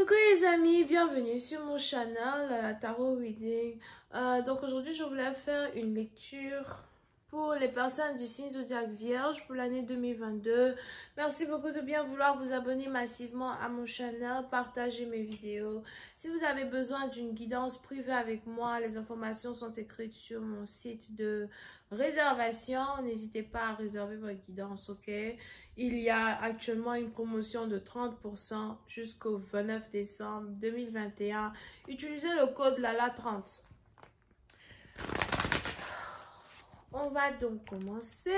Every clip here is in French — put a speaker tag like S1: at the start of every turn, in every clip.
S1: Coucou les amis, bienvenue sur mon channel Tarot Reading. Donc aujourd'hui je voulais faire une lecture pour les personnes du signe zodiaque Vierge pour l'année 2022. Merci beaucoup de bien vouloir vous abonner massivement à mon channel, partager mes vidéos. Si vous avez besoin d'une guidance privée avec moi, les informations sont écrites sur mon site de réservation. N'hésitez pas à réserver votre guidance, ok? Il y a actuellement une promotion de 30% jusqu'au 29 décembre 2021. Utilisez le code LALA30. On va donc commencer.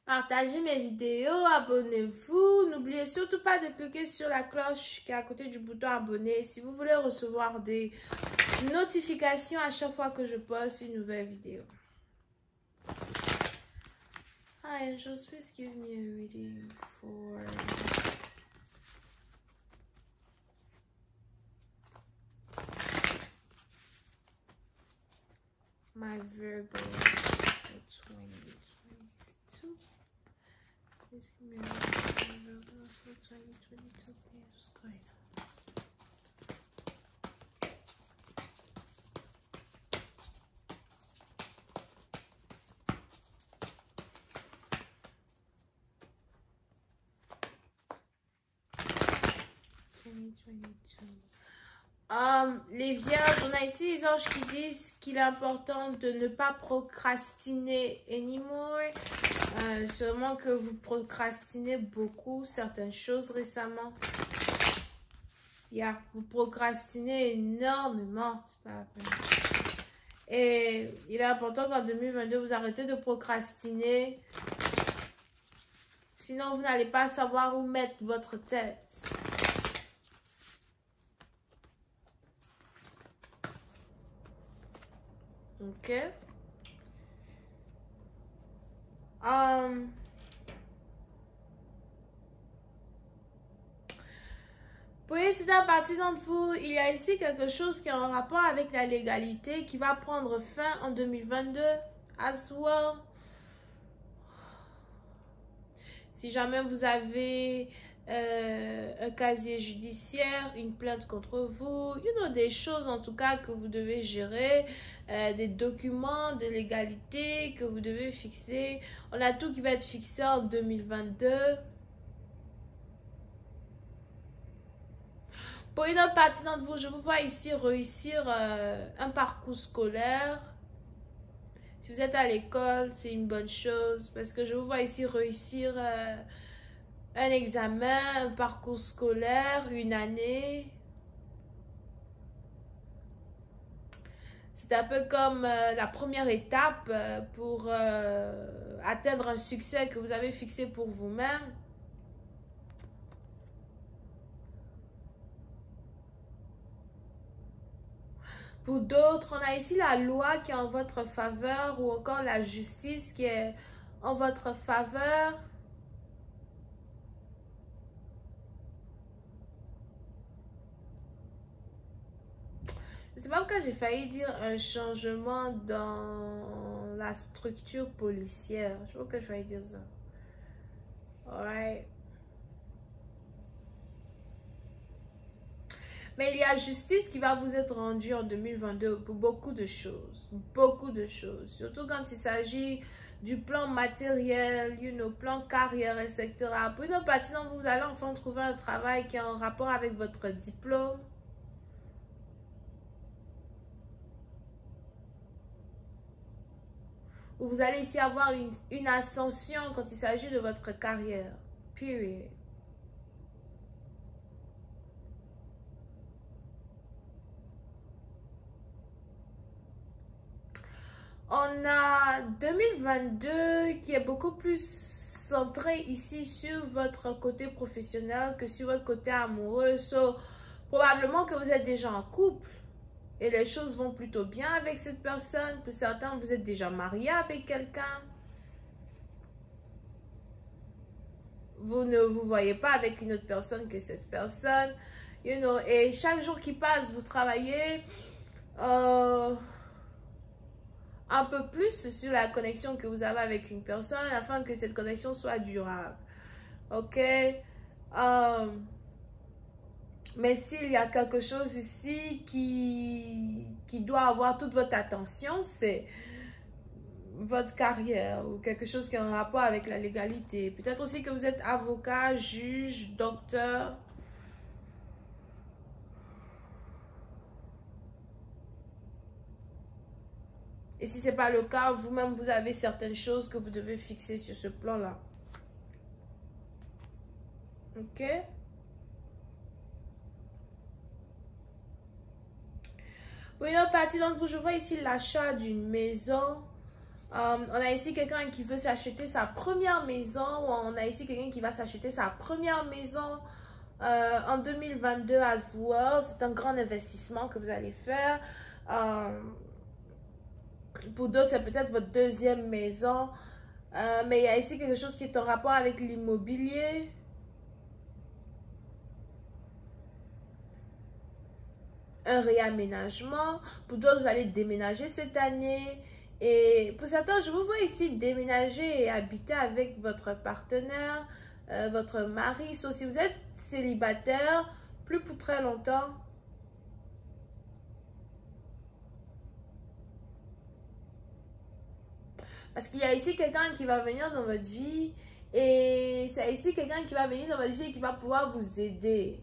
S1: Partagez mes vidéos, abonnez-vous. N'oubliez surtout pas de cliquer sur la cloche qui est à côté du bouton abonner si vous voulez recevoir des notifications à chaque fois que je poste une nouvelle vidéo. Hi angels, please give me a reading for my Virgo for 2022. Please give me a reading for my Virgo for 2022. Please, what's going on? Les vierges, on a ici les anges qui disent qu'il est important de ne pas procrastiner anymore. Sûrement que vous procrastinez beaucoup certaines choses récemment. Vous procrastinez énormément. C'est pas la peine. Et il est important qu'en 2022, vous arrêtez de procrastiner. Sinon, vous n'allez pas savoir où mettre votre tête. Ok. Pour certaines parties d'entre vous, il y a ici quelque chose qui est en rapport avec la légalité qui va prendre fin en 2022 as well. Si jamais vous avez un casier judiciaire, une plainte contre vous, des choses en tout cas que vous devez gérer, des documents de légalité que vous devez fixer. On a tout qui va être fixé en 2022. Pour une autre partie d'entre vous, je vous vois ici réussir un parcours scolaire. Si vous êtes à l'école, c'est une bonne chose parce que je vous vois ici réussir un examen, un parcours scolaire, une année. C'est un peu comme la première étape pour atteindre un succès que vous avez fixé pour vous-même. Pour d'autres, on a ici la loi qui est en votre faveur ou encore la justice qui est en votre faveur. Je ne sais pas pourquoi j'ai failli dire un changement dans la structure policière. Je ne sais pas pourquoi j'ai failli dire ça. Alright. Mais il y a justice qui va vous être rendue en 2022 pour beaucoup de choses. Beaucoup de choses. Surtout quand il s'agit du plan matériel, plan carrière, etc. Pour une partie d'entre vous, vous allez enfin trouver un travail qui est en rapport avec votre diplôme. Ou vous allez ici avoir une ascension quand il s'agit de votre carrière. Period. On a 2022 qui est beaucoup plus centré ici sur votre côté professionnel que sur votre côté amoureux. So, probablement que vous êtes déjà en couple et les choses vont plutôt bien avec cette personne. Pour certains, vous êtes déjà marié avec quelqu'un. Vous ne vous voyez pas avec une autre personne que cette personne. Et chaque jour qui passe, vous travaillez un peu plus sur la connexion que vous avez avec une personne afin que cette connexion soit durable. Ok? Mais s'il y a quelque chose ici qui doit avoir toute votre attention, c'est votre carrière ou quelque chose qui a un rapport avec la légalité. Peut-être aussi que vous êtes avocat, juge, docteur. Et si ce n'est pas le cas, vous-même, vous avez certaines choses que vous devez fixer sur ce plan-là. Ok? Pour une autre partie d'entre vous, je vois ici l'achat d'une maison. On a ici quelqu'un qui veut s'acheter sa première maison. Ou on a ici quelqu'un qui va s'acheter sa première maison en 2022 as well. C'est un grand investissement que vous allez faire. Pour d'autres, c'est peut-être votre deuxième maison. Mais il y a ici quelque chose qui est en rapport avec l'immobilier. Un réaménagement. Pour d'autres, vous allez déménager cette année. Et pour certains, je vous vois ici déménager et habiter avec votre partenaire, votre mari. Sauf si vous êtes célibataire, plus pour très longtemps. Parce qu'il y a ici quelqu'un qui va venir dans votre vie. Et c'est ici quelqu'un qui va venir dans votre vie et qui va pouvoir vous aider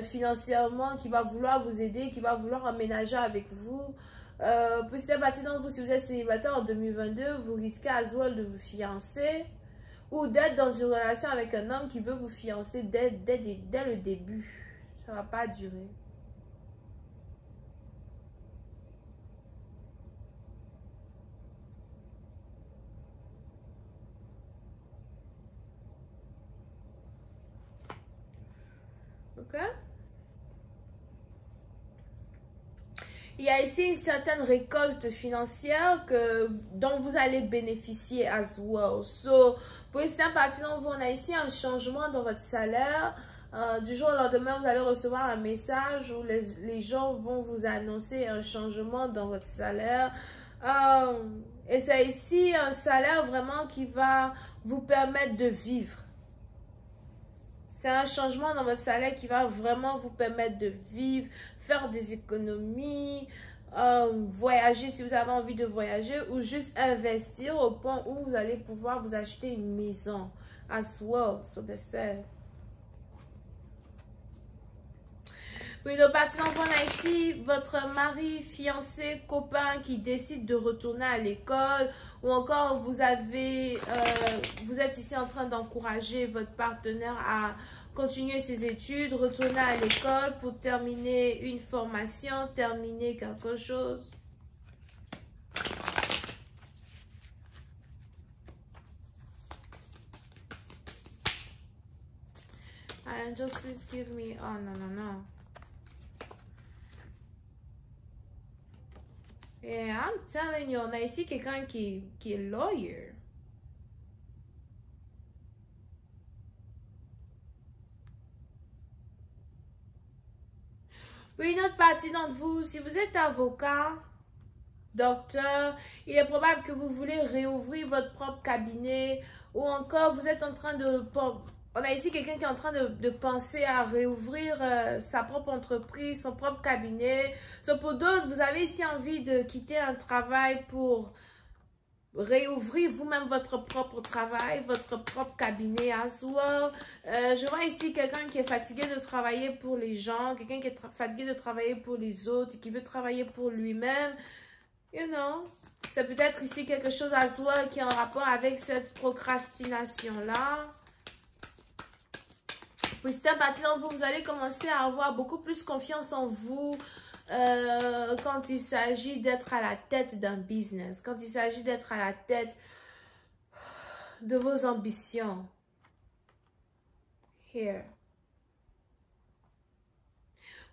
S1: financièrement, qui va vouloir vous aider, qui va vouloir emménager avec vous. Pour cette partie d'entre vous, si vous êtes célibataire en 2022, vous risquez à ce moment de vous fiancer ou d'être dans une relation avec un homme qui veut vous fiancer dès le début. Ça ne va pas durer. Ok? Il y a ici une certaine récolte financière dont vous allez bénéficier as well. So, pour une certaine partie d'entre vous, on a ici un changement dans votre salaire. Du jour au lendemain, vous allez recevoir un message où les gens vont vous annoncer un changement dans votre salaire. Et c'est ici un salaire vraiment qui va vous permettre de vivre. C'est un changement dans votre salaire qui va vraiment vous permettre de vivre, faire des économies, voyager si vous avez envie de voyager ou juste investir au point où vous allez pouvoir vous acheter une maison as well sur the side. Oui, donc partie d'entre vous, on a ici votre mari, fiancé, copain qui décide de retourner à l'école ou encore vous êtes ici en train d'encourager votre partenaire à continuer ses études, retourner à l'école pour terminer une formation, terminer quelque chose. Angels, please give me... Oh, non, non, non. Yeah, I'm telling you, on a ici quelqu'un qui est lawyer. Pour une autre partie d'entre vous, si vous êtes avocat, docteur, il est probable que vous voulez réouvrir votre propre cabinet ou encore vous êtes en train de... On a ici quelqu'un qui est en train de penser à réouvrir sa propre entreprise, son propre cabinet. So, pour d'autres, vous avez ici envie de quitter un travail pour réouvrir vous-même votre propre travail, votre propre cabinet as well. Je vois ici quelqu'un qui est fatigué de travailler pour les gens, quelqu'un qui est fatigué de travailler pour les autres, qui veut travailler pour lui-même. You know, c'est peut-être ici quelque chose as well qui est en rapport avec cette procrastination-là. Puis c'est un parti d'entre vous, vous allez commencer à avoir beaucoup plus confiance en vous quand il s'agit d'être à la tête d'un business, quand il s'agit d'être à la tête de vos ambitions. Here.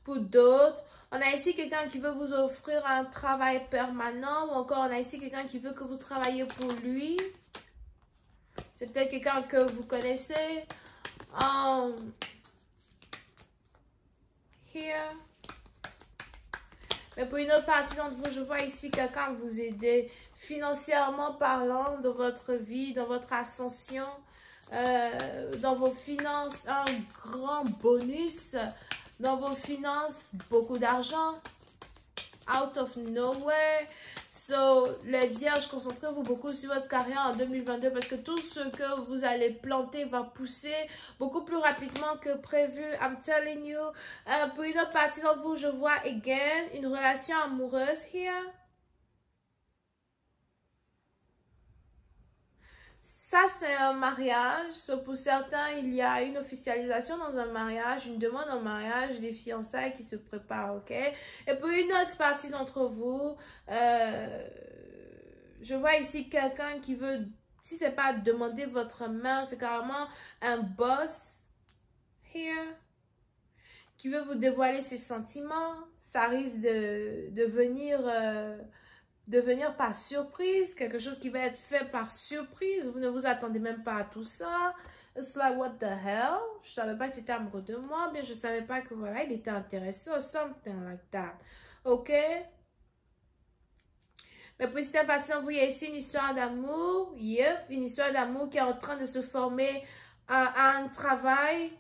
S1: Pour d'autres, on a ici quelqu'un qui veut vous offrir un travail permanent ou encore on a ici quelqu'un qui veut que vous travaillez pour lui. C'est peut-être quelqu'un que vous connaissez. Here. Mais pour une autre partie d'entre vous, je vois ici quelqu'un vous aider financièrement parlant dans votre vie, dans votre ascension, dans vos finances, un grand bonus. Dans vos finances, beaucoup d'argent. Out of nowhere. So, les vierges, concentrez-vous beaucoup sur votre carrière en 2022 parce que tout ce que vous allez planter va pousser beaucoup plus rapidement que prévu. I'm telling you. Pour une autre partie d'entre vous, je vois again une relation amoureuse here. Ça, c'est un mariage. So, pour certains, il y a une officialisation dans un mariage, une demande en mariage, des fiançailles qui se préparent, ok? Et pour une autre partie d'entre vous, je vois ici quelqu'un qui veut, si c'est pas demander votre main, c'est carrément un boss here qui veut vous dévoiler ses sentiments. Ça risque de venir par surprise, quelque chose qui va être fait par surprise. Vous ne vous attendez même pas à tout ça. It's like, what the hell? Je savais pas que tu étais amoureux de moi, mais je savais pas que voilà, il était intéressé or something like that. Ok? Mais pour cette partie, vous voyez ici une histoire d'amour. Yep, une histoire d'amour qui est en train de se former à un travail.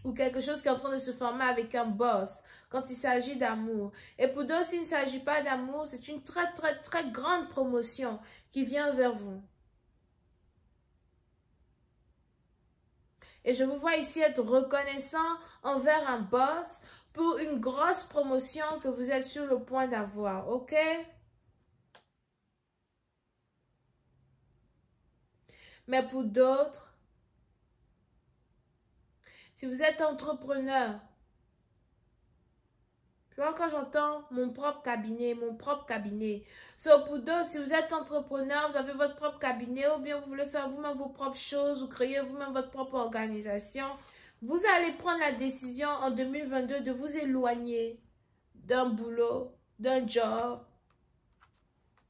S1: Ou quelque chose qui est en train de se former avec un boss quand il s'agit d'amour. Et pour d'autres, s'il ne s'agit pas d'amour, c'est une très, très, très grande promotion qui vient vers vous. Et je vous vois ici être reconnaissant envers un boss pour une grosse promotion que vous êtes sur le point d'avoir, ok? Mais pour d'autres, si vous êtes entrepreneur, tu vois, quand j'entends mon propre cabinet. So, pour d'autres, si vous êtes entrepreneur, vous avez votre propre cabinet ou bien vous voulez faire vous-même vos propres choses ou créer vous-même votre propre organisation, vous allez prendre la décision en 2022 de vous éloigner d'un boulot, d'un job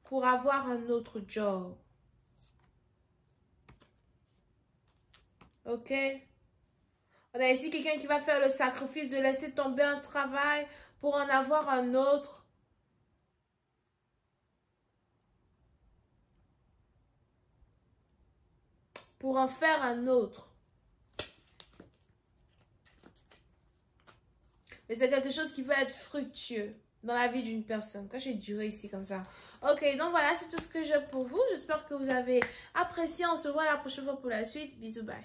S1: pour avoir un autre job. Ok? On a ici quelqu'un qui va faire le sacrifice de laisser tomber un travail pour en avoir un autre. Pour en faire un autre. Mais c'est quelque chose qui va être fructueux dans la vie d'une personne. Quand j'ai duré ici comme ça. Ok, donc voilà, c'est tout ce que j'ai pour vous. J'espère que vous avez apprécié. On se voit la prochaine fois pour la suite. Bisous, bye.